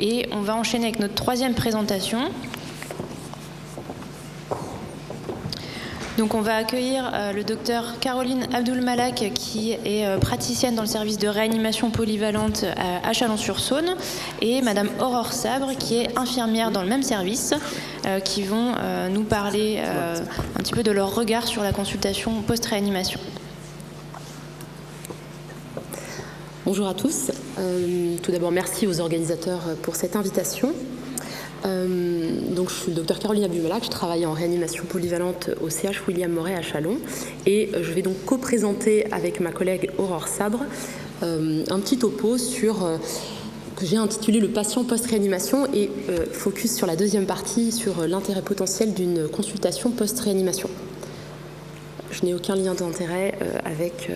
Et on va enchaîner avec notre troisième présentation. Donc on va accueillir le docteur Caroline Abdul-Malak, qui est praticienne dans le service de réanimation polyvalente à Chalon-sur-Saône, et madame Aurore Sabre, qui est infirmière dans le même service, qui vont nous parler un petit peu de leur regard sur la consultation post-réanimation. Bonjour à tous. Tout d'abord, merci aux organisateurs pour cette invitation. Donc, je suis le docteur Caroline Abdul-Malak, je travaille en réanimation polyvalente au CH William Moret à Chalon, et je vais donc co-présenter avec ma collègue Aurore Sabre un petit topo que j'ai intitulé le patient post-réanimation, et focus sur la deuxième partie sur l'intérêt potentiel d'une consultation post-réanimation. Je n'ai aucun lien d'intérêt avec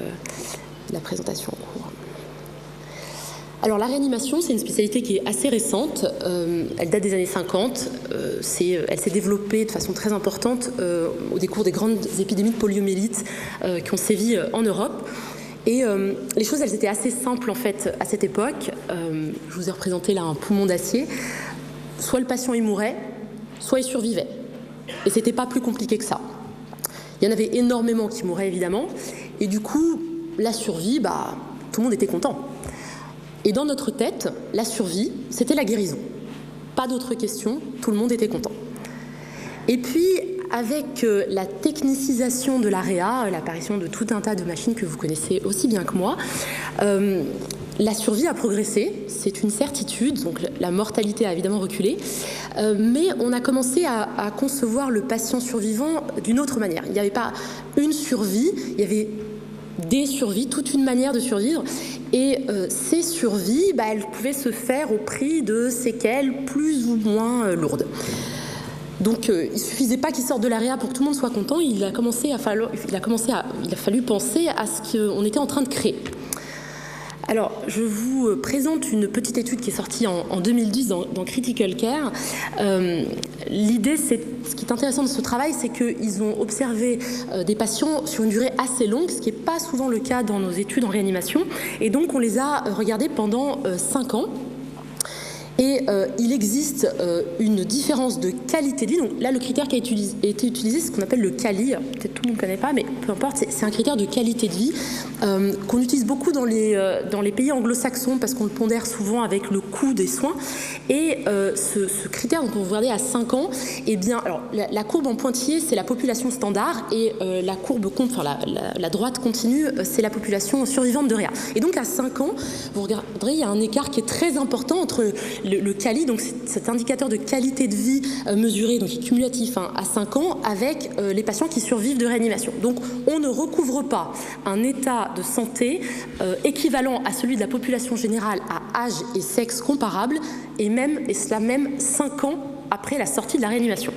la présentation en cours. Alors la réanimation, c'est une spécialité qui est assez récente, elle date des années 50, elle s'est développée de façon très importante au décours des grandes épidémies de poliomyélite qui ont sévi en Europe. Et les choses, elles étaient assez simples en fait à cette époque. Je vous ai représenté là un poumon d'acier. Soit le patient y mourait, soit il survivait. Et c'était pas plus compliqué que ça. Il y en avait énormément qui mouraient évidemment, et du coup, la survie, tout le monde était content. Et dans notre tête, la survie, c'était la guérison. Pas d'autres questions, tout le monde était content. Et puis, avec la technicisation de la réa, l'apparition de tout un tas de machines que vous connaissez aussi bien que moi, la survie a progressé, c'est une certitude, donc la mortalité a évidemment reculé, mais on a commencé à concevoir le patient survivant d'une autre manière. Il n'y avait pas une survie, il y avait des survies, toute une manière de survivre, et ces survies, elles pouvaient se faire au prix de séquelles plus ou moins lourdes. Donc il ne suffisait pas qu'il sorte de la réa pour que tout le monde soit content, il a fallu penser à ce qu'on était en train de créer. Alors, je vous présente une petite étude qui est sortie en 2010 dans Critical Care. L'idée, ce qui est intéressant de ce travail, c'est qu'ils ont observé des patients sur une durée assez longue, ce qui n'est pas souvent le cas dans nos études en réanimation. Et donc, on les a regardés pendant 5 ans. Et il existe une différence de qualité de vie. Donc là, le critère qui a été utilisé, c'est ce qu'on appelle le QALY. Peut-être tout le monde ne connaît pas, mais peu importe, c'est un critère de qualité de vie qu'on utilise beaucoup dans les pays anglo-saxons parce qu'on le pondère souvent avec le coût des soins. Et ce critère, donc on regardait à 5 ans, eh bien, alors la courbe en pointillé, c'est la population standard, et la courbe la droite continue, c'est la population survivante de réa. Et donc à 5 ans, vous regarderez, il y a un écart qui est très important entre le QALY, donc cet indicateur de qualité de vie mesuré, donc cumulatif à 5 ans, avec les patients qui survivent de réanimation. Donc on ne recouvre pas un état de santé équivalent à celui de la population générale à âge et sexe comparables, et cela même 5 ans après la sortie de la réanimation.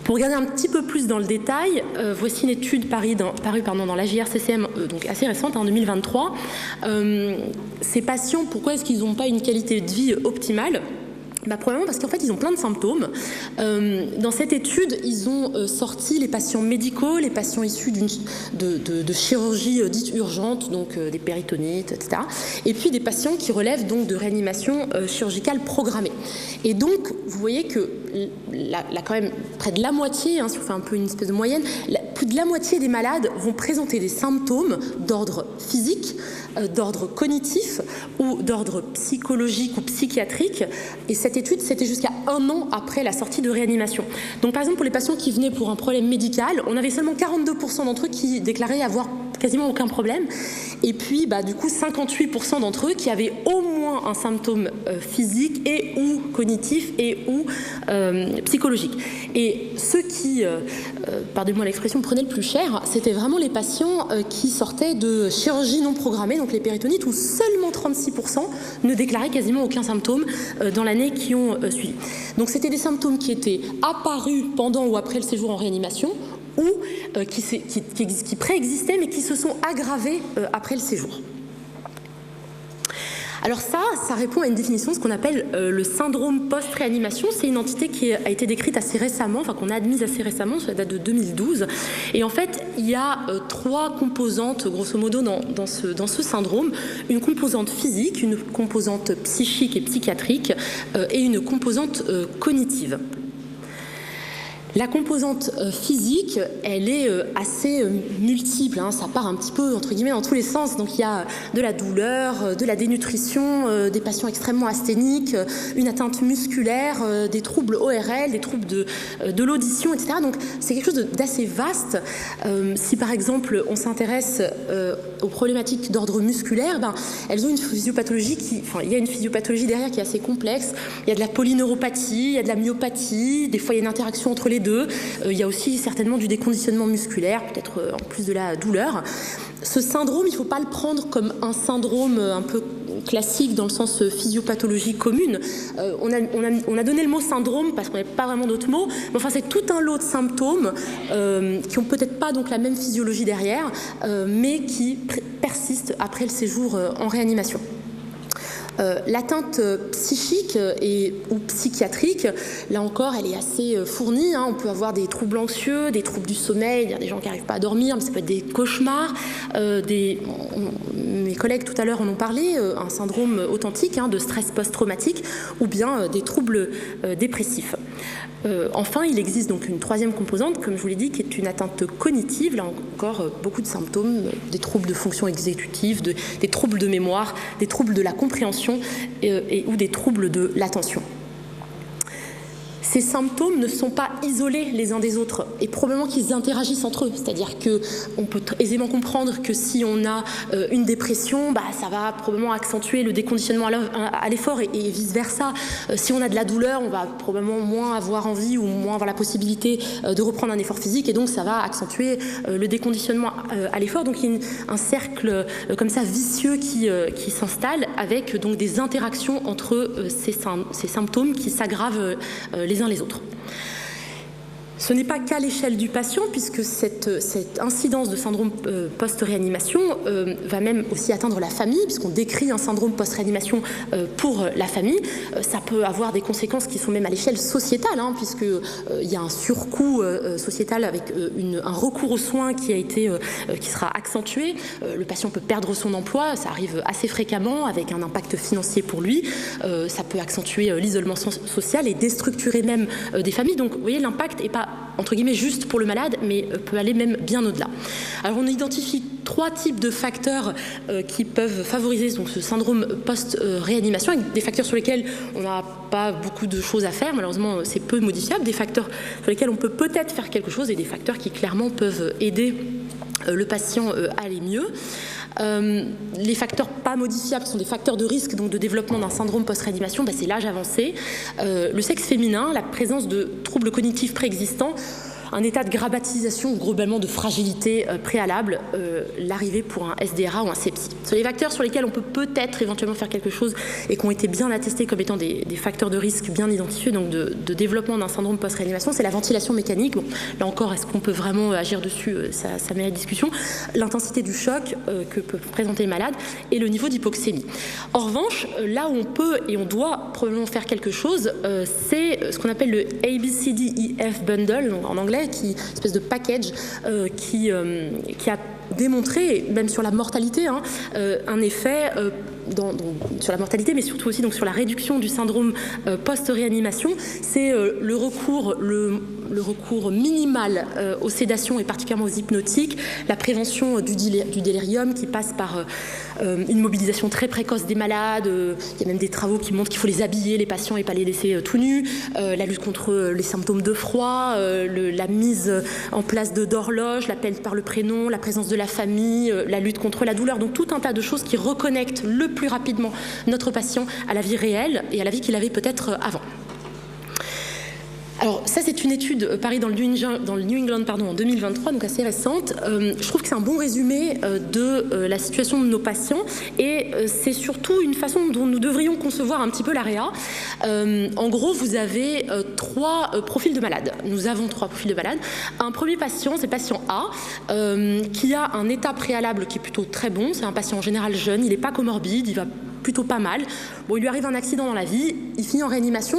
Pour regarder un petit peu plus dans le détail, voici une étude parue dans la JRCCM, donc assez récente, en 2023. Ces patients, pourquoi est-ce qu'ils n'ont pas une qualité de vie optimale ? Probablement parce qu'en fait, ils ont plein de symptômes. Dans cette étude, ils ont sorti les patients médicaux, les patients issus de chirurgie dite urgente, donc des péritonites, etc. Et puis des patients qui relèvent donc de réanimation chirurgicale programmée. Et donc, vous voyez que quand même près de la moitié, si on fait un peu une espèce de moyenne, plus de la moitié des malades vont présenter des symptômes d'ordre physique, d'ordre cognitif ou d'ordre psychologique ou psychiatrique. Et cette étude, c'était jusqu'à 1 an après la sortie de réanimation. Donc par exemple, pour les patients qui venaient pour un problème médical, on avait seulement 42% d'entre eux qui déclaraient avoir quasiment aucun problème. Et puis, du coup, 58% d'entre eux qui avaient au moins un symptôme physique et ou cognitif et ou psychologique. Et ceux qui, pardonnez-moi l'expression, prenaient le plus cher, c'était vraiment les patients qui sortaient de chirurgie non programmée, donc les péritonites, où seulement 36% ne déclaraient quasiment aucun symptôme dans l'année qui ont suivi. Donc c'était des symptômes qui étaient apparus pendant ou après le séjour en réanimation, ou qui préexistaient mais qui se sont aggravés après le séjour. Alors ça répond à une définition, ce qu'on appelle le syndrome post-réanimation. C'est une entité qui a été décrite assez récemment, enfin qu'on a admise assez récemment, ça date de 2012. Et en fait, il y a trois composantes, grosso modo, dans ce syndrome. Une composante physique, une composante psychique et psychiatrique, et une composante cognitive. La composante physique, elle est assez multiple, hein, ça part un petit peu entre guillemets dans tous les sens. Donc il y a de la douleur, de la dénutrition, des patients extrêmement asthéniques, une atteinte musculaire, des troubles ORL, des troubles de l'audition, etc. Donc c'est quelque chose d'assez vaste. Si par exemple on s'intéresse aux problématiques d'ordre musculaire, elles ont une physiopathologie il y a une physiopathologie derrière qui est assez complexe. Il y a de la polyneuropathie, il y a de la myopathie, des fois il y a une interaction entre les deux. Il y a aussi certainement du déconditionnement musculaire, peut-être en plus de la douleur. Ce syndrome, il ne faut pas le prendre comme un syndrome un peu classique dans le sens physiopathologie commune. On a donné le mot syndrome parce qu'on n'a pas vraiment d'autres mots, mais enfin c'est tout un lot de symptômes qui n'ont peut-être pas donc la même physiologie derrière, mais qui persistent après le séjour en réanimation. L'atteinte psychique ou psychiatrique, là encore, elle est assez fournie. On peut avoir des troubles anxieux, des troubles du sommeil, il y a des gens qui n'arrivent pas à dormir, mais ça peut être des cauchemars. Mes collègues tout à l'heure en ont parlé, un syndrome authentique de stress post-traumatique ou bien des troubles dépressifs. Enfin, il existe donc une troisième composante, comme je vous l'ai dit, qui est une atteinte cognitive. Là encore, beaucoup de symptômes, des troubles de fonction exécutive, des troubles de mémoire, des troubles de la compréhension ou des troubles de l'attention. Ces symptômes ne sont pas isolés les uns des autres et probablement qu'ils interagissent entre eux. C'est-à-dire qu'on peut aisément comprendre que si on a une dépression, ça va probablement accentuer le déconditionnement à l'effort et vice-versa. Si on a de la douleur, on va probablement moins avoir envie ou moins avoir la possibilité de reprendre un effort physique et donc ça va accentuer le déconditionnement à l'effort. Donc il y a un cercle comme ça vicieux qui s'installe avec donc des interactions entre ces symptômes qui s'aggravent les uns les autres. Ce n'est pas qu'à l'échelle du patient, puisque cette incidence de syndrome post-réanimation va même aussi atteindre la famille, puisqu'on décrit un syndrome post-réanimation pour la famille. Ça peut avoir des conséquences qui sont même à l'échelle sociétale, puisqu'il y a un surcoût sociétal avec un recours aux soins qui sera accentué. Le patient peut perdre son emploi, ça arrive assez fréquemment, avec un impact financier pour lui. Ça peut accentuer l'isolement social et déstructurer même des familles. Donc, vous voyez, l'impact n'est pas entre guillemets juste pour le malade, mais peut aller même bien au-delà. Alors on identifie trois types de facteurs qui peuvent favoriser donc, ce syndrome post-réanimation, avec des facteurs sur lesquels on n'a pas beaucoup de choses à faire, malheureusement c'est peu modifiable, des facteurs sur lesquels on peut peut-être faire quelque chose et des facteurs qui clairement peuvent aider le patient à aller mieux. Les facteurs pas modifiables sont des facteurs de risque donc de développement d'un syndrome post-réanimation, c'est l'âge avancé, le sexe féminin, la présence de troubles cognitifs préexistants, un état de grabbatisation ou globalement de fragilité préalable, l'arrivée pour un SDRA ou un sepsis. Ce sont les facteurs sur lesquels on peut peut-être éventuellement faire quelque chose et qui ont été bien attestés comme étant des facteurs de risque bien identifiés donc de développement d'un syndrome post-réanimation. C'est la ventilation mécanique. Bon, là encore, est-ce qu'on peut vraiment agir dessus? Ça mérite discussion. L'intensité du choc que peut présenter le malade et le niveau d'hypoxémie. En revanche, là où on peut et on doit probablement faire quelque chose, c'est ce qu'on appelle le ABCDEF Bundle, donc en anglais, qui espèce de package qui a démontré, même sur la mortalité, un effet sur la mortalité, mais surtout aussi donc, sur la réduction du syndrome post-réanimation. C'est le recours minimal aux sédations et particulièrement aux hypnotiques, la prévention du délirium qui passe par une mobilisation très précoce des malades. Il y a même des travaux qui montrent qu'il faut les habiller, les patients, et pas les laisser tout nus. La lutte contre les symptômes de froid, la mise en place d'horloges, l'appel par le prénom, la présence de la famille, la lutte contre la douleur. Donc tout un tas de choses qui reconnectent le plus rapidement notre patient à la vie réelle et à la vie qu'il avait peut-être avant. Alors ça c'est une étude parue dans le New England en 2023, donc assez récente. Je trouve que c'est un bon résumé de la situation de nos patients et c'est surtout une façon dont nous devrions concevoir un petit peu l'AREA. En gros, vous avez trois profils de malades. Nous avons trois profils de malades. Un premier patient, c'est le patient A, qui a un état préalable qui est plutôt très bon. C'est un patient en général jeune, il n'est pas comorbide, il va plutôt pas mal. Bon, il lui arrive un accident dans la vie, il finit en réanimation,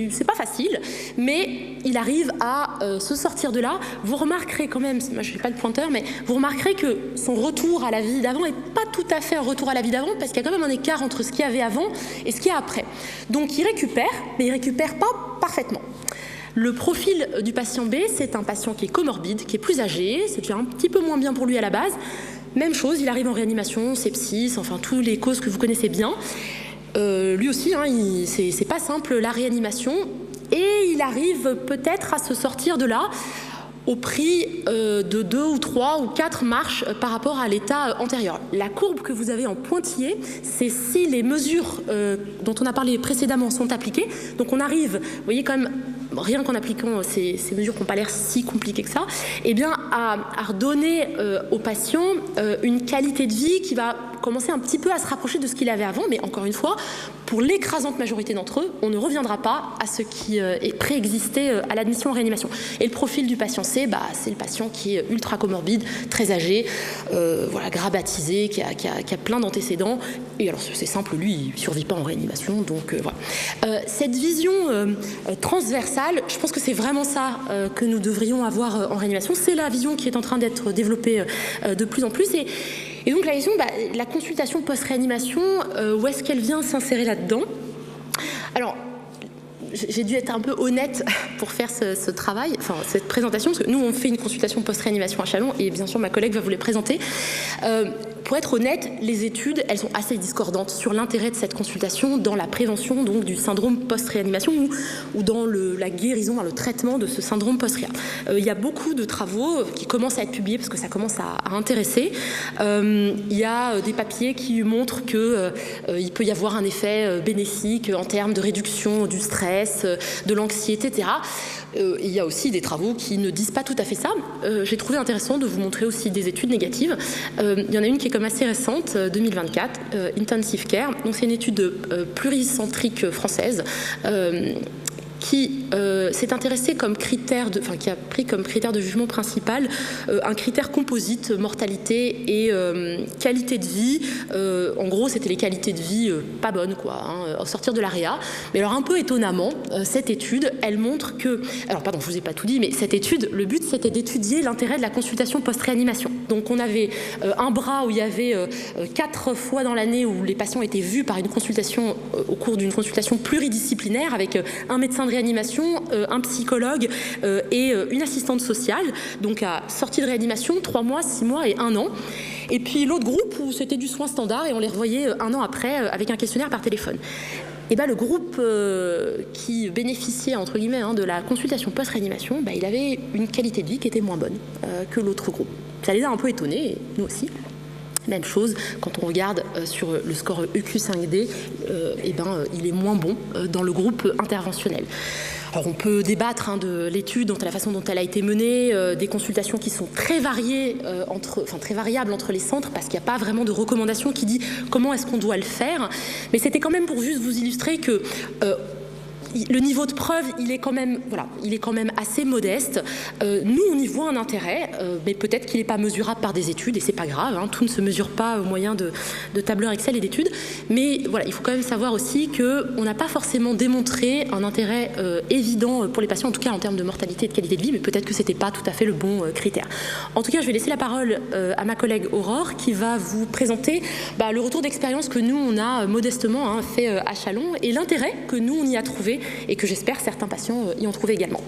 c'est pas facile, mais il arrive à se sortir de là. Vous remarquerez quand même, moi je n'ai pas de pointeur, mais vous remarquerez que son retour à la vie d'avant n'est pas tout à fait un retour à la vie d'avant, parce qu'il y a quand même un écart entre ce qu'il y avait avant et ce qu'il y a après. Donc il récupère, mais il récupère pas parfaitement. Le profil du patient B, c'est un patient qui est comorbide, qui est plus âgé, c'est déjà un petit peu moins bien pour lui à la base. Même chose, il arrive en réanimation, sepsis, enfin toutes les causes que vous connaissez bien. Lui aussi, hein, c'est pas simple la réanimation, et il arrive peut-être à se sortir de là au prix de 2 ou 3 ou 4 marches par rapport à l'état antérieur. La courbe que vous avez en pointillé, c'est si les mesures dont on a parlé précédemment sont appliquées. Donc on arrive, vous voyez quand même, rien qu'en appliquant ces mesures qui n'ont pas l'air si compliquées que ça, eh bien à redonner aux patients une qualité de vie qui va commencer un petit peu à se rapprocher de ce qu'il avait avant, mais encore une fois, pour l'écrasante majorité d'entre eux, on ne reviendra pas à ce qui préexistait à l'admission en réanimation. Et le profil du patient C, c'est le patient qui est ultra comorbide, très âgé, voilà, grabbatisé, qui a plein d'antécédents. Et alors c'est simple, lui, il ne survit pas en réanimation, donc voilà. Cette vision transversale, je pense que c'est vraiment ça que nous devrions avoir en réanimation. C'est la vision qui est en train d'être développée de plus en plus. Et donc la question, la consultation post-réanimation, où est-ce qu'elle vient s'insérer là-dedans? Alors, j'ai dû être un peu honnête pour faire ce travail, enfin cette présentation, parce que nous on fait une consultation post-réanimation à Châlons, et bien sûr ma collègue va vous les présenter. Pour être honnête, les études, elles sont assez discordantes sur l'intérêt de cette consultation dans la prévention donc du syndrome post-réanimation ou dans la guérison, le traitement de ce syndrome post-réa. Il y a beaucoup de travaux qui commencent à être publiés parce que ça commence à intéresser. Il y a des papiers qui montrent qu'il peut y avoir un effet bénéfique en termes de réduction du stress, de l'anxiété, etc. Il y a aussi des travaux qui ne disent pas tout à fait ça. J'ai trouvé intéressant de vous montrer aussi des études négatives. Il y en a une qui est comme assez récente, 2024, Intensive Care. Donc c'est une étude pluricentrique française qui s'est intéressée comme critère qui a pris comme critère de jugement principal un critère composite, mortalité et qualité de vie. En gros, c'était les qualités de vie pas bonnes, au sortir de la réa. Mais alors, un peu étonnamment, cette étude, elle montre que... Alors, pardon, je vous ai pas tout dit, mais cette étude, le but, c'était d'étudier l'intérêt de la consultation post-réanimation. Donc, on avait un bras où il y avait 4 fois dans l'année où les patients étaient vus par une consultation, au cours d'une consultation pluridisciplinaire avec un médecin de réanimation, un psychologue et une assistante sociale, donc à sortie de réanimation, 3 mois, 6 mois et 1 an. Et puis l'autre groupe où c'était du soin standard et on les revoyait 1 an après avec un questionnaire par téléphone. Et le groupe qui bénéficiait entre guillemets de la consultation post-réanimation, il avait une qualité de vie qui était moins bonne que l'autre groupe. Ça les a un peu étonnés, et nous aussi. Même chose, quand on regarde sur le score EQ5D, il est moins bon dans le groupe interventionnel. Alors on peut débattre de l'étude, de la façon dont elle a été menée, des consultations qui sont très variées, très variables entre les centres, parce qu'il n'y a pas vraiment de recommandation qui dit comment est-ce qu'on doit le faire. Mais c'était quand même pour juste vous illustrer que le niveau de preuve, il est quand même assez modeste. Nous, on y voit un intérêt, mais peut-être qu'il n'est pas mesurable par des études, et c'est pas grave, tout ne se mesure pas au moyen de tableurs Excel et d'études. Mais voilà, il faut quand même savoir aussi qu'on n'a pas forcément démontré un intérêt évident pour les patients, en tout cas en termes de mortalité et de qualité de vie, mais peut-être que c'était pas tout à fait le bon critère. En tout cas, je vais laisser la parole à ma collègue Aurore, qui va vous présenter le retour d'expérience que nous, on a modestement fait à Châlons, et l'intérêt que nous, on y a trouvé, et que j'espère certains patients y ont trouvé également.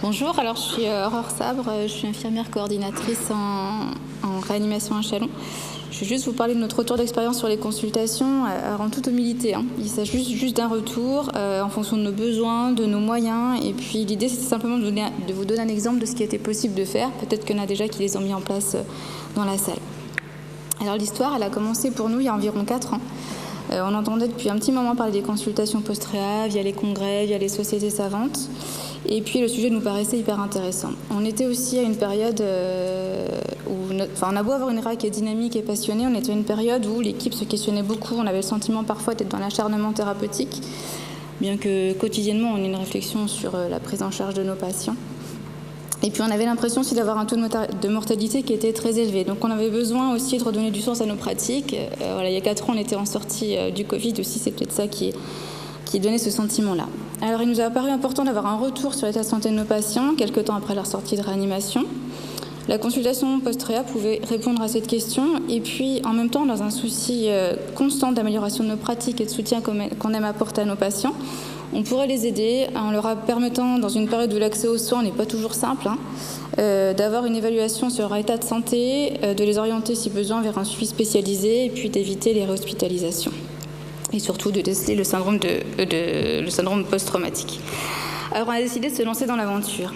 Bonjour, alors je suis Aurore Sabre, je suis infirmière coordinatrice en réanimation à Châlons. Je vais juste vous parler de notre retour d'expérience sur les consultations en toute humilité. Il s'agit juste d'un retour en fonction de nos besoins, de nos moyens. Et puis l'idée, c'est simplement de vous donner un exemple de ce qui était possible de faire. Peut-être qu'il y en a déjà qui les ont mis en place dans la salle. Alors l'histoire, elle a commencé pour nous il y a environ 4 ans. On entendait depuis un petit moment parler des consultations post-réa, via les congrès, via les sociétés savantes. Et puis le sujet nous paraissait hyper intéressant. On était aussi à une période où, on a beau avoir une réa qui est dynamique et passionnée, on était à une période où l'équipe se questionnait beaucoup, on avait le sentiment parfois d'être dans l'acharnement thérapeutique, bien que quotidiennement on ait une réflexion sur la prise en charge de nos patients. Et puis on avait l'impression aussi d'avoir un taux de mortalité qui était très élevé. Donc on avait besoin aussi de redonner du sens à nos pratiques. Il y a 4 ans, on était en sortie du Covid aussi, c'est peut-être ça qui donnait ce sentiment-là. Alors il nous a paru important d'avoir un retour sur l'état de santé de nos patients, quelques temps après leur sortie de réanimation. La consultation post-réa pouvait répondre à cette question, et puis en même temps, dans un souci constant d'amélioration de nos pratiques et de soutien qu'on aime apporter à nos patients, on pourrait les aider en leur permettant, dans une période où l'accès aux soins n'est pas toujours simple, d'avoir une évaluation sur leur état de santé, de les orienter si besoin vers un suivi spécialisé, et puis d'éviter les réhospitalisations. Et surtout de déceler le syndrome post-traumatique. Alors on a décidé de se lancer dans l'aventure.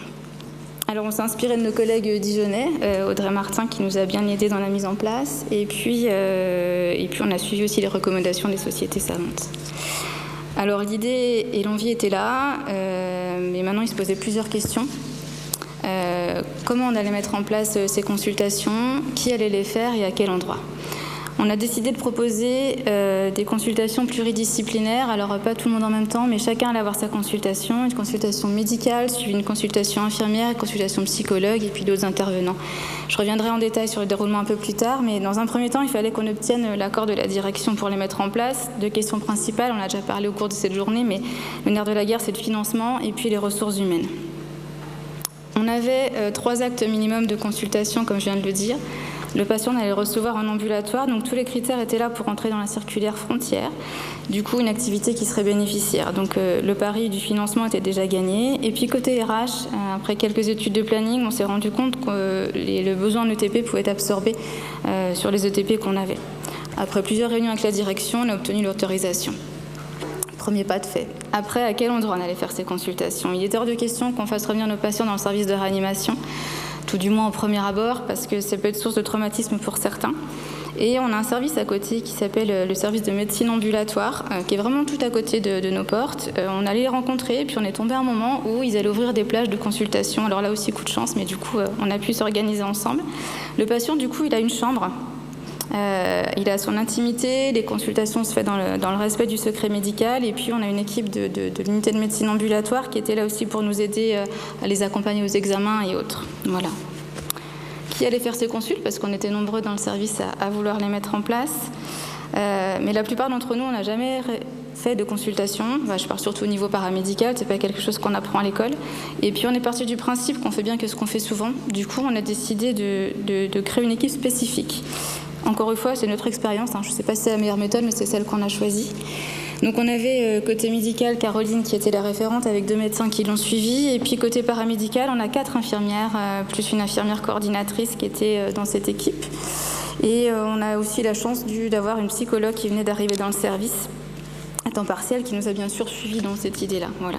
Alors on s'est inspiré de nos collègues dijonnais, Audrey Martin qui nous a bien aidés dans la mise en place, et puis on a suivi aussi les recommandations des sociétés savantes. Alors l'idée et l'envie étaient là, mais maintenant il se posait plusieurs questions. Comment on allait mettre en place ces consultations, qui allait les faire et à quel endroit ? On a décidé de proposer des consultations pluridisciplinaires, alors pas tout le monde en même temps, mais chacun allait avoir sa consultation, une consultation médicale, suivie d'une consultation infirmière, une consultation psychologue et puis d'autres intervenants. Je reviendrai en détail sur le déroulement un peu plus tard, mais dans un premier temps, il fallait qu'on obtienne l'accord de la direction pour les mettre en place. 2 questions principales, on a déjà parlé au cours de cette journée, mais le nerf de la guerre, c'est le financement et puis les ressources humaines. On avait 3 actes minimum de consultation, comme je viens de le dire. Le patient allait recevoir en ambulatoire, donc tous les critères étaient là pour entrer dans la circulaire frontière. Du coup, une activité qui serait bénéficiaire. Donc le pari du financement était déjà gagné. Et puis côté RH, après quelques études de planning, on s'est rendu compte que le besoin en ETP pouvait être absorbé sur les ETP qu'on avait. Après plusieurs réunions avec la direction, on a obtenu l'autorisation. Premier pas de fait. Après, à quel endroit on allait faire ces consultations ? Il était hors de question qu'on fasse revenir nos patients dans le service de réanimation, tout du moins au premier abord, parce que ça peut être source de traumatisme pour certains. Et on a un service à côté qui s'appelle le service de médecine ambulatoire, qui est vraiment tout à côté de nos portes. On allait les rencontrer, et puis on est tombé à un moment où ils allaient ouvrir des plages de consultation. Alors là aussi, coup de chance, mais du coup, on a pu s'organiser ensemble. Le patient, du coup, il a une chambre. Il a son intimité, les consultations se font dans le respect du secret médical, et puis on a une équipe de l'unité de médecine ambulatoire qui était là aussi pour nous aider à les accompagner aux examens et autres. Voilà. Qui allait faire ces consultes, parce qu'on était nombreux dans le service à vouloir les mettre en place. Mais la plupart d'entre nous, on n'a jamais fait de consultation. Je parle surtout au niveau paramédical, c'est pas quelque chose qu'on apprend à l'école. Et puis on est parti du principe qu'on fait bien que ce qu'on fait souvent. Du coup, on a décidé de créer une équipe spécifique. Encore une fois, c'est notre expérience. Je ne sais pas si c'est la meilleure méthode, mais c'est celle qu'on a choisie. Donc on avait côté médical Caroline qui était la référente avec 2 médecins qui l'ont suivie. Et puis côté paramédical, on a 4 infirmières, plus une infirmière coordinatrice qui était dans cette équipe. Et on a aussi la chance d'avoir une psychologue qui venait d'arriver dans le service à temps partiel, qui nous a bien sûr suivis dans cette idée-là. Voilà.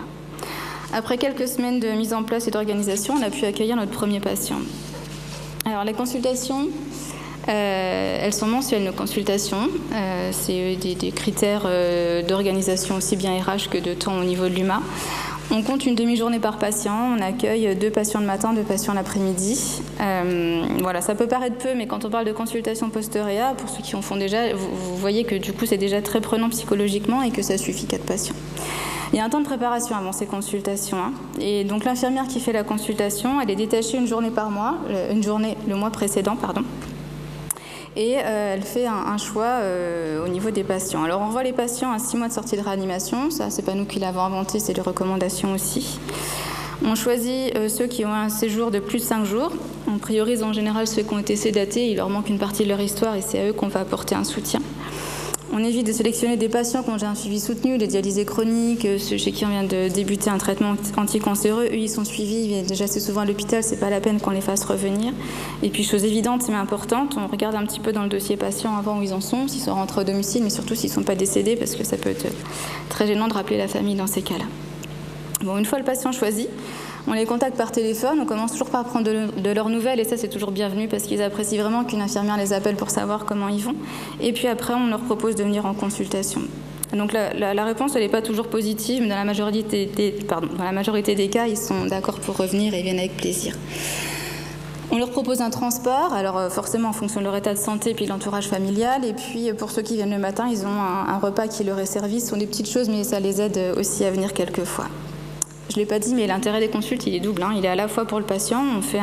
Après quelques semaines de mise en place et d'organisation, on a pu accueillir notre premier patient. Alors les consultations... elles sont mensuelles, nos consultations. C'est des critères d'organisation aussi bien RH que de temps au niveau de l'UMA. On compte une demi-journée par patient. On accueille 2 patients le matin, 2 patients l'après-midi. Voilà, ça peut paraître peu, mais quand on parle de consultation post-réa, pour ceux qui en font déjà, vous voyez que du coup c'est déjà très prenant psychologiquement et que ça suffit 4 patients. Il y a un temps de préparation avant ces consultations. Et donc l'infirmière qui fait la consultation, elle est détachée une journée par mois, le mois précédent, pardon. Et elle fait un choix au niveau des patients. Alors on voit les patients à 6 mois de sortie de réanimation, ça c'est pas nous qui l'avons inventé, c'est des recommandations aussi. On choisit ceux qui ont un séjour de plus de 5 jours. On priorise en général ceux qui ont été sédatés, il leur manque une partie de leur histoire et c'est à eux qu'on va apporter un soutien. On évite de sélectionner des patients qui ont déjà un suivi soutenu, des dialysés chroniques, ceux chez qui on vient de débuter un traitement anticancéreux. Eux, ils sont suivis, ils viennent déjà assez souvent à l'hôpital, c'est pas la peine qu'on les fasse revenir. Et puis, chose évidente, mais importante, on regarde un petit peu dans le dossier patient avant où ils en sont, s'ils sont rentrés au domicile, mais surtout s'ils ne sont pas décédés, parce que ça peut être très gênant de rappeler la famille dans ces cas-là. Bon, une fois le patient choisi, on les contacte par téléphone, on commence toujours par prendre de leurs nouvelles, et ça c'est toujours bienvenu parce qu'ils apprécient vraiment qu'une infirmière les appelle pour savoir comment ils vont. Et puis après, on leur propose de venir en consultation. Donc la réponse, elle n'est pas toujours positive, mais dans la majorité des cas, ils sont d'accord pour revenir et viennent avec plaisir. On leur propose un transport, alors forcément en fonction de leur état de santé et puis de l'entourage familial. Et puis pour ceux qui viennent le matin, ils ont un repas qui leur est servi. Ce sont des petites choses, mais ça les aide aussi à venir quelquefois. Je ne l'ai pas dit, mais l'intérêt des consultes, il est double. Il est à la fois pour le patient, on fait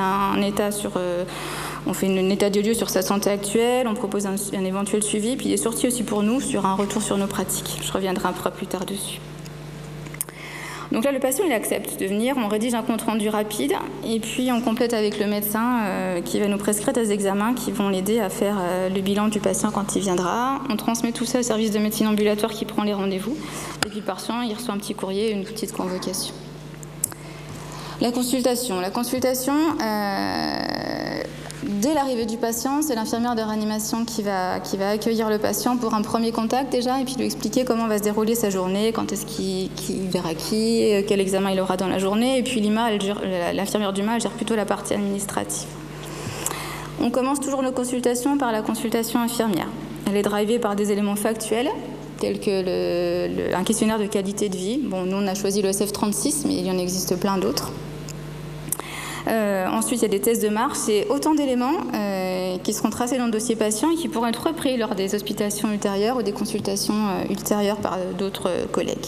une état de lieu sur sa santé actuelle, on propose un éventuel suivi, puis il est sorti aussi pour nous sur un retour sur nos pratiques. Je reviendrai un peu plus tard dessus. Donc là, le patient, il accepte de venir, on rédige un compte-rendu rapide, et puis on complète avec le médecin qui va nous prescrire des examens qui vont l'aider à faire le bilan du patient quand il viendra. On transmet tout ça au service de médecine ambulatoire qui prend les rendez-vous, et puis le patient, il reçoit un petit courrier et une petite convocation. La consultation, dès l'arrivée du patient, c'est l'infirmière de réanimation qui va accueillir le patient pour un premier contact déjà et puis lui expliquer comment va se dérouler sa journée, quand est-ce qu'il verra qui, quel examen il aura dans la journée. Et puis l'infirmière du MA gère plutôt la partie administrative. On commence toujours nos consultations par la consultation infirmière. Elle est drivée par des éléments factuels tels que un questionnaire de qualité de vie. Bon, nous on a choisi le SF36, mais il y en existe plein d'autres. Ensuite, il y a des tests de marche. C'est autant d'éléments qui seront tracés dans le dossier patient et qui pourront être repris lors des hospitalisations ultérieures ou des consultations ultérieures par d'autres collègues.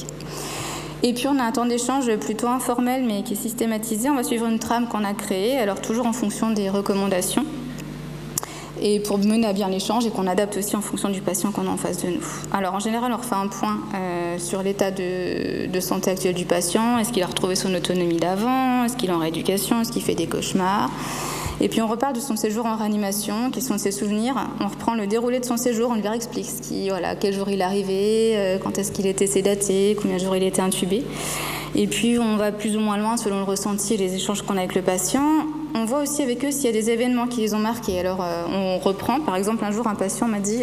Et puis, on a un temps d'échange plutôt informel, mais qui est systématisé. On va suivre une trame qu'on a créée, alors toujours en fonction des recommandations, et pour mener à bien l'échange et qu'on adapte aussi en fonction du patient qu'on a en face de nous. Alors en général, on refait un point sur l'état de santé actuel du patient. Est-ce qu'il a retrouvé son autonomie d'avant? Est-ce qu'il est en rééducation? Est-ce qu'il fait des cauchemars? Et puis on reparle de son séjour en réanimation, quels sont ses souvenirs. On reprend le déroulé de son séjour, on lui explique quel jour il est arrivé, quand est-ce qu'il était sédaté, combien de jours il était intubé. Et puis on va plus ou moins loin selon le ressenti et les échanges qu'on a avec le patient. On voit aussi avec eux s'il y a des événements qui les ont marqués. Alors on reprend, par exemple un jour un patient m'a dit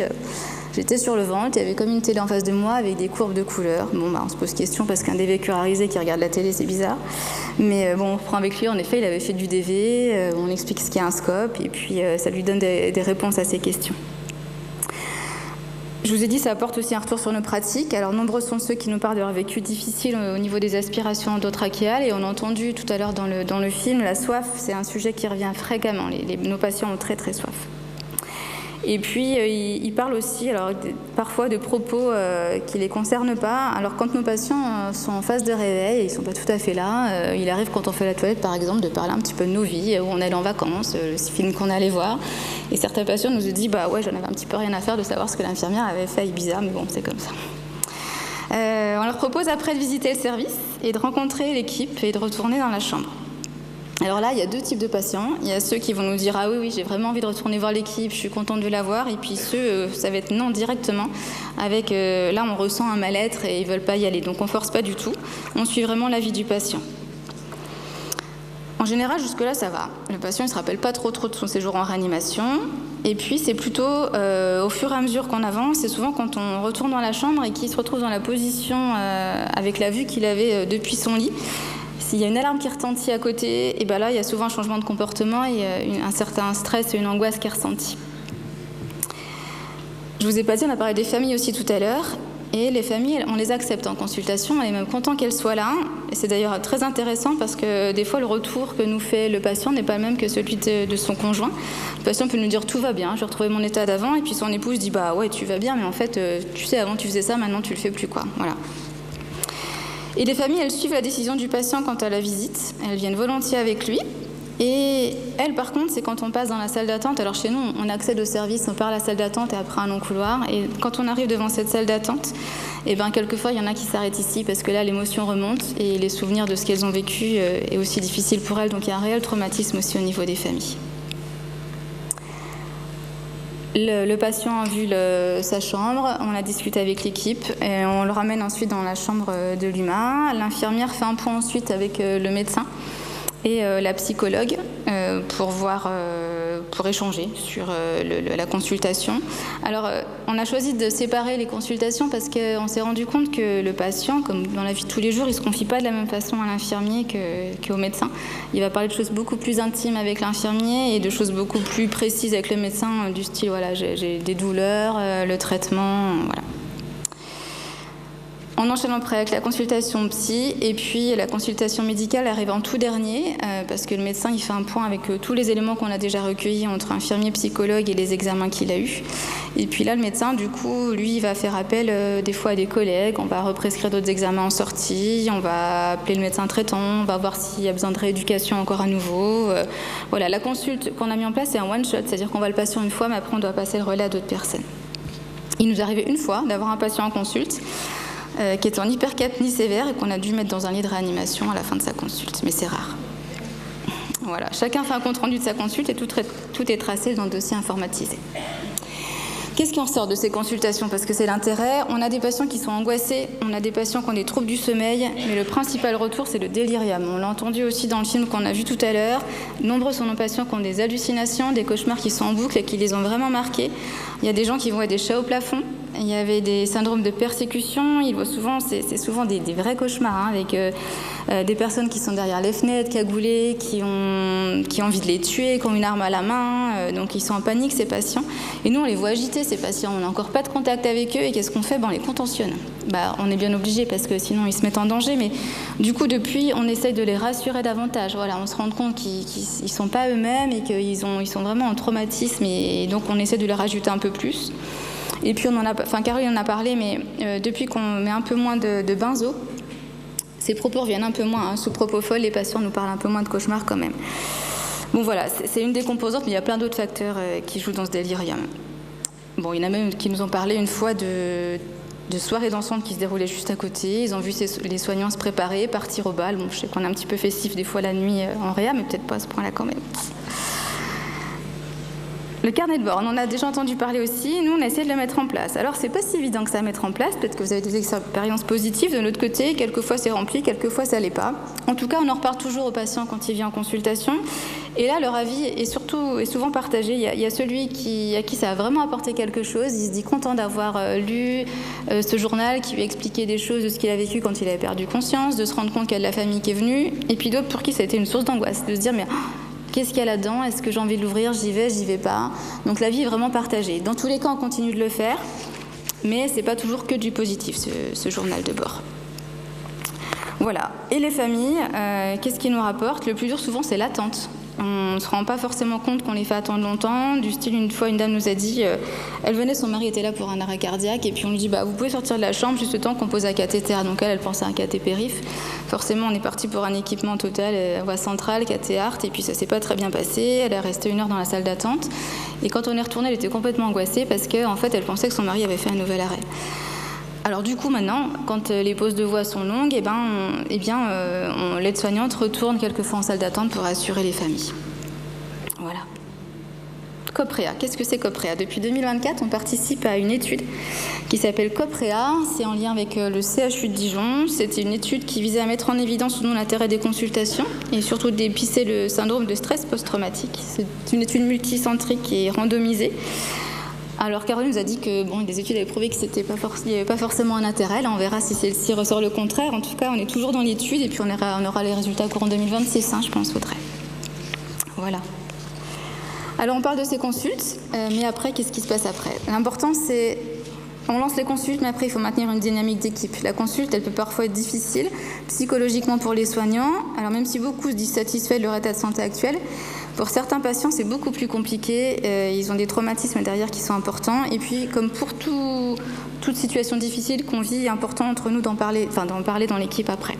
j'étais sur le ventre, il y avait comme une télé en face de moi avec des courbes de couleurs. Bon on se pose question parce qu'un DV curarisé qui regarde la télé c'est bizarre. Mais on reprend avec lui, en effet il avait fait du DV, on explique ce qu'est un scope et puis ça lui donne des réponses à ses questions. Je vous ai dit, ça apporte aussi un retour sur nos pratiques. Alors, nombreux sont ceux qui nous parlent de leur vécu difficile au niveau des aspirations endotrachéales. Et on a entendu tout à l'heure dans le film, la soif, c'est un sujet qui revient fréquemment. Nos patients ont très, très soif. Et puis, ils parlent aussi, parfois, de propos qui ne les concernent pas. Alors, quand nos patients sont en phase de réveil, ils ne sont pas tout à fait là. Il arrive, quand on fait la toilette, par exemple, de parler un petit peu de nos vies, où on allait en vacances, le film qu'on allait voir. Et certains patients nous ont dit, ouais, j'en avais un petit peu rien à faire de savoir ce que l'infirmière avait fait à Ibiza, mais bon, c'est comme ça. On leur propose après de visiter le service et de rencontrer l'équipe et de retourner dans la chambre. Alors là, il y a deux types de patients. Il y a ceux qui vont nous dire « Ah oui, j'ai vraiment envie de retourner voir l'équipe, je suis contente de la voir ». Et puis ceux, ça va être non directement. Avec là, on ressent un mal-être et ils ne veulent pas y aller. Donc on ne force pas du tout. On suit vraiment l'avis du patient. En général, jusque-là, ça va. Le patient ne se rappelle pas trop de son séjour en réanimation. Et puis, c'est plutôt au fur et à mesure qu'on avance, c'est souvent quand on retourne dans la chambre et qu'il se retrouve dans la position avec la vue qu'il avait depuis son lit. S'il y a une alarme qui retentit à côté, et ben là, il y a souvent un changement de comportement et un certain stress et une angoisse qui est ressentie. Je vous ai pas dit, on a parlé des familles aussi tout à l'heure. Et les familles, on les accepte en consultation, on est même content qu'elles soient là. Et c'est d'ailleurs très intéressant parce que des fois, le retour que nous fait le patient n'est pas le même que celui de son conjoint. Le patient peut nous dire « tout va bien, j'ai retrouvé mon état d'avant » et puis son épouse dit « bah ouais, tu vas bien, mais en fait, tu sais, avant tu faisais ça, maintenant tu le fais plus, quoi. » Voilà. Et les familles, elles suivent la décision du patient quant à la visite. Elles viennent volontiers avec lui. Et elles, par contre, c'est quand on passe dans la salle d'attente. Alors chez nous, on accède au service, on part à la salle d'attente et après un long couloir. Et quand on arrive devant cette salle d'attente, et ben quelquefois, il y en a qui s'arrêtent ici parce que là, l'émotion remonte et les souvenirs de ce qu'elles ont vécu est aussi difficile pour elles. Donc il y a un réel traumatisme aussi au niveau des familles. Le patient a vu sa chambre, on a discuté avec l'équipe et on le ramène ensuite dans la chambre de l'UMA. L'infirmière fait un point ensuite avec le médecin et la psychologue pour échanger sur la consultation. Alors, on a choisi de séparer les consultations parce qu'on s'est rendu compte que le patient, comme dans la vie de tous les jours, il ne se confie pas de la même façon à l'infirmier qu'au médecin. Il va parler de choses beaucoup plus intimes avec l'infirmier et de choses beaucoup plus précises avec le médecin, du style, voilà, j'ai des douleurs, le traitement, voilà. On enchaîne après avec la consultation psy et puis la consultation médicale arrive en tout dernier parce que le médecin il fait un point avec tous les éléments qu'on a déjà recueillis entre infirmier, psychologue et les examens qu'il a eus. Et puis là le médecin du coup lui il va faire appel des fois à des collègues, on va represcrire d'autres examens en sortie, on va appeler le médecin traitant, on va voir s'il y a besoin de rééducation encore à nouveau. Voilà, la consulte qu'on a mis en place c'est un one shot, c'est-à-dire qu'on va le passer une fois mais après on doit passer le relais à d'autres personnes. Il nous est arrivé une fois d'avoir un patient en consulte qui était en hypercapnie sévère et qu'on a dû mettre dans un lit de réanimation à la fin de sa consulte, mais c'est rare. Voilà, chacun fait un compte-rendu de sa consulte et tout est tracé dans le dossier informatisé. Qu'est-ce qui en sort de ces consultations? Parce que c'est l'intérêt. On a des patients qui sont angoissés, on a des patients qui ont des troubles du sommeil, mais le principal retour, c'est le délirium. On l'a entendu aussi dans le film qu'on a vu tout à l'heure. Nombreux sont nos patients qui ont des hallucinations, des cauchemars qui sont en boucle et qui les ont vraiment marqués. Il y a des gens qui voient des chats au plafond. Il y avait des syndromes de persécution. Ils voient souvent, c'est souvent des vrais cauchemars, hein, avec des personnes qui sont derrière les fenêtres, cagoulées, qui ont envie de les tuer, qui ont une arme à la main. Donc ils sont en panique, ces patients. Et nous, on les voit agiter, ces patients. On n'a encore pas de contact avec eux. Et qu'est-ce qu'on fait? On les contentionne. On est bien obligé parce que sinon ils se mettent en danger. Mais du coup, depuis, on essaye de les rassurer davantage. Voilà, on se rend compte qu'ils ne sont pas eux-mêmes et qu'ils sont vraiment en traumatisme. Et donc, on essaie de les rajouter un peu plus. Et puis, Caroline en a parlé, mais depuis qu'on met un peu moins de benzo, ces propos reviennent un peu moins. Hein. Sous propofol, les patients nous parlent un peu moins de cauchemars quand même. Bon, voilà, c'est une des composantes, mais il y a plein d'autres facteurs qui jouent dans ce délirium. Bon, il y en a même qui nous ont parlé une fois de soirées dansantes qui se déroulaient juste à côté. Ils ont vu les soignants se préparer, partir au bal. Bon, je sais qu'on est un petit peu festif des fois la nuit en réa, mais peut-être pas à ce point-là quand même. Le carnet de bord, on en a déjà entendu parler aussi. Nous, on a essayé de le mettre en place. Alors, c'est pas si évident que ça à mettre en place. Peut-être que vous avez des expériences positives. De l'autre côté, quelquefois c'est rempli, quelquefois ça l'est pas. En tout cas, on en reparle toujours aux patients quand il vient en consultation. Et là, leur avis est souvent partagé. Il y a celui à qui ça a vraiment apporté quelque chose. Il se dit content d'avoir lu ce journal qui lui expliquait des choses de ce qu'il a vécu quand il avait perdu conscience, de se rendre compte qu'il y a de la famille qui est venue. Et puis d'autres pour qui ça a été une source d'angoisse, de se dire mais qu'est-ce qu'il y a là-dedans? Est-ce que j'ai envie de l'ouvrir? J'y vais pas. Donc l'avis est vraiment partagé. Dans tous les cas, on continue de le faire, mais c'est pas toujours que du positif, ce journal de bord. Voilà. Et les familles, qu'est-ce qu'ils nous rapportent? Le plus dur, souvent, c'est l'attente. On ne se rend pas forcément compte qu'on les fait attendre longtemps. Du style, une fois, une dame nous a dit, elle venait, son mari était là pour un arrêt cardiaque, et puis on lui dit, vous pouvez sortir de la chambre juste le temps qu'on pose un cathéter. Donc elle pensait à un cathé périph. Forcément, on est parti pour un équipement total, voie centrale, cathé art, et puis ça s'est pas très bien passé. Elle est restée 1 heure dans la salle d'attente. Et quand on est retourné, elle était complètement angoissée parce qu'en fait, elle pensait que son mari avait fait un nouvel arrêt. Alors du coup maintenant, quand les pauses de voix sont longues, l'aide-soignante retourne quelquefois en salle d'attente pour assurer les familles. Voilà. COPREA, qu'est-ce que c'est COPREA? Depuis 2024, on participe à une étude qui s'appelle COPREA. C'est en lien avec le CHU de Dijon. C'était une étude qui visait à mettre en évidence selon l'intérêt des consultations et surtout d'épicer le syndrome de stress post-traumatique. C'est une étude multicentrique et randomisée. Alors Caroline nous a dit que les études avaient prouvé que il n'y avait pas forcément un intérêt. Là, on verra si celle-ci ressort le contraire. En tout cas, on est toujours dans l'étude et puis on aura les résultats courant 2026, je pense, Audrey. Voilà. Alors on parle de ces consultes, mais après, qu'est-ce qui se passe après? L'important, c'est on lance les consultes, mais après, il faut maintenir une dynamique d'équipe. La consulte, elle peut parfois être difficile, psychologiquement pour les soignants. Alors même si beaucoup se disent satisfaits de leur état de santé actuel, pour certains patients, c'est beaucoup plus compliqué. Ils ont des traumatismes derrière qui sont importants. Et puis, comme pour toute situation difficile qu'on vit, important entre nous d'en parler dans l'équipe après.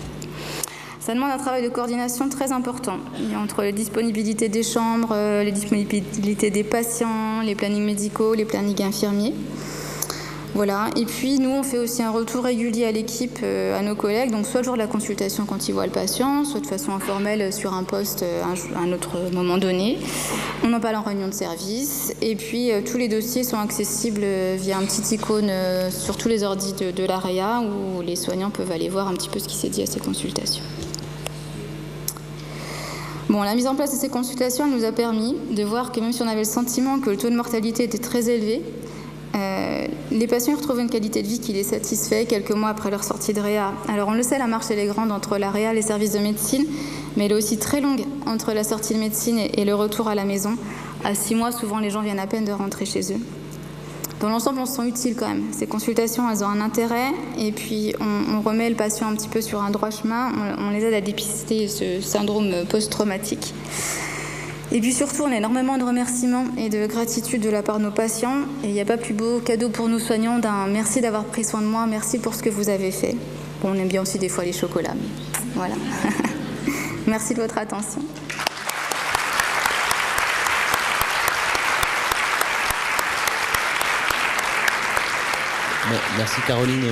Ça demande un travail de coordination très important entre les disponibilités des chambres, les disponibilités des patients, les plannings médicaux, les plannings infirmiers. Voilà. Et puis nous, on fait aussi un retour régulier à l'équipe, à nos collègues, donc soit le jour de la consultation quand ils voient le patient, soit de façon informelle sur un poste à un autre moment donné. On en parle en réunion de service. Et puis tous les dossiers sont accessibles via un petit icône sur tous les ordis de l'AREA où les soignants peuvent aller voir un petit peu ce qui s'est dit à ces consultations. Bon, la mise en place de ces consultations nous a permis de voir que même si on avait le sentiment que le taux de mortalité était très élevé, les patients retrouvent une qualité de vie qui les satisfait quelques mois après leur sortie de réa. Alors on le sait, la marche elle est grande entre la réa et les services de médecine, mais elle est aussi très longue entre la sortie de médecine et le retour à la maison. À 6 mois, souvent les gens viennent à peine de rentrer chez eux. dans l'ensemble, on se sent utile quand même. Ces consultations, elles ont un intérêt, et puis on remet le patient un petit peu sur un droit chemin, on les aide à dépister ce syndrome post-traumatique. Et puis surtout, on a énormément de remerciements et de gratitude de la part de nos patients, et il n'y a pas plus beau cadeau pour nous soignants d'un merci d'avoir pris soin de moi, merci pour ce que vous avez fait. Bon, on aime bien aussi des fois les chocolats, mais voilà. Merci de votre attention. Merci Caroline,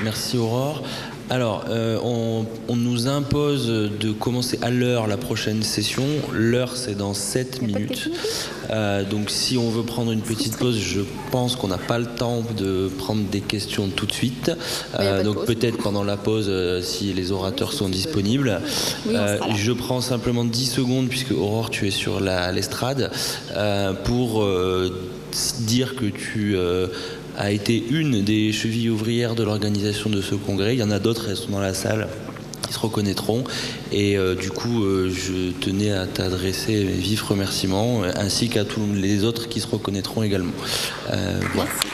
merci Aurore. Alors, on nous impose de commencer à l'heure la prochaine session. L'heure, c'est dans 7 minutes. Donc, si on veut prendre une petite pause, je pense qu'on n'a pas le temps de prendre des questions tout de suite. Donc, peut-être pendant la pause, si les orateurs sont disponibles. Oui, je prends simplement 10 secondes, puisque Aurore, tu es sur l'estrade, pour dire que tu a été une des chevilles ouvrières de l'organisation de ce congrès. Il y en a d'autres, elles sont dans la salle, qui se reconnaîtront. Et du coup, je tenais à t'adresser mes vifs remerciements, ainsi qu'à tous les autres qui se reconnaîtront également. Voilà. Merci.